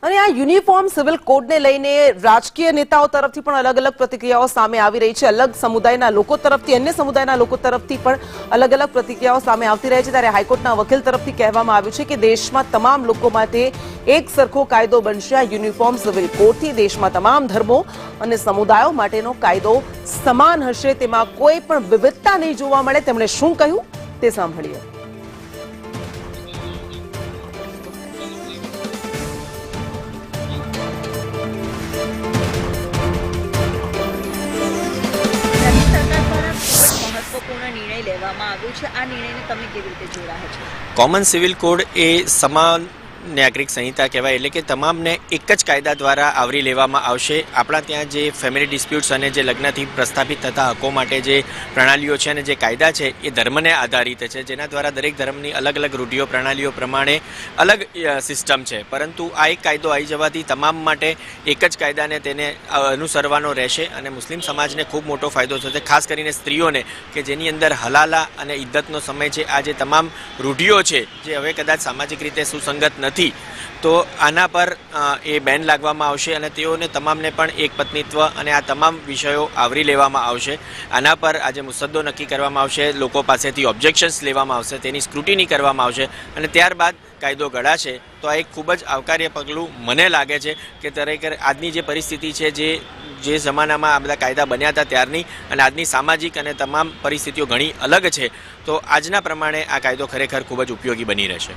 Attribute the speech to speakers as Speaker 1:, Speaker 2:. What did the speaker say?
Speaker 1: અને આ uniform civil કોડને લઈને રાજકીય નેતાઓ તરફથી પણ અલગ અલગ પ્રતિક્રિયાઓ સામે આવી રહી છે। અલગ સમુદાયના લોકો તરફથી, અન્ય સમુદાયના લોકો તરફથી પણ અલગ અલગ પ્રતિક્રિયાઓ સામે આવતી રહે છે। ત્યારે હાઈકોર્ટના વકીલ તરફથી કહેવામાં આવ્યું છે કે દેશમાં તમામ લોકો માટે એક સરખો કાયદો બનશે। આ યુનિફોર્મ સિવિલ કોડથી દેશમાં તમામ ધર્મો અને સમુદાયો માટેનો કાયદો સમાન હશે, તેમાં કોઈ પણ વિવિધતા નહીં જોવા મળે। તેમણે શું કહ્યું તે સાંભળીએ।
Speaker 2: निर्णय लेवामां आव्यो छे। आ निर्णयने तमे केवी रीते जोई रह्या छो?
Speaker 3: कॉमन सिविल कोड ए समान नागरिक संहिता कहेवाय एटले के तमामने एक ज कायदा द्वारा आवरी लेवामां आवशे। आपणा त्यां जे फेमिली डिस्प्यूट्स अने जे लग्नथी प्रस्थापित थता हको माटे जे प्रणालीओ छे अने जे कायदा छे ए धर्मने आधारित छे, जेना द्वारा दरेक धर्मनी अलग अलग रूढिओ प्रणालीओ प्रमाणे अलग सिस्टम छे। परंतु आ एक कायदो आई जवाथी तमाम माटे एक ज कायदाने तेने अनुसरवानो रहेशे अने मुस्लिम समाजने खूब मोटो फायदो थशे, खास करीने स्त्रीओने के जेनी अंदर हलाला अने इद्दतनो समय छे। आ जे तमाम रूढिओ छे जे हवे कदाच सामाजिक रीते सुसंगत નથી तो आना पर ए बेन लागवामां आवशे अने तेओने तमामने पण एक पत्नीत्व अने आ तमाम विषयो आवरी लेवामां आवशे। आना पर आज मुसद्दो नक्की करवामां आवशे, लोको पासेथी ऑब्जेक्शन्स लेवामां आवशे, तेनी स्क्रूटिनी करवामां आवशे अने त्यारबाद कायदो घडाशे। तो आ एक खूब ज आवकार्य पगलुं मने लागे छे के खरेखर आजनी जे परिस्थिति छे जे जमानामां आ बधा कायदा बन्या हता त्यारनी अने आजनी सामाजिक अने तमाम परिस्थितिओ घणी अलग छे। तो आजना प्रमाणे आ कायदो खरेखर खूब ज उपयोगी बनी रहेशे।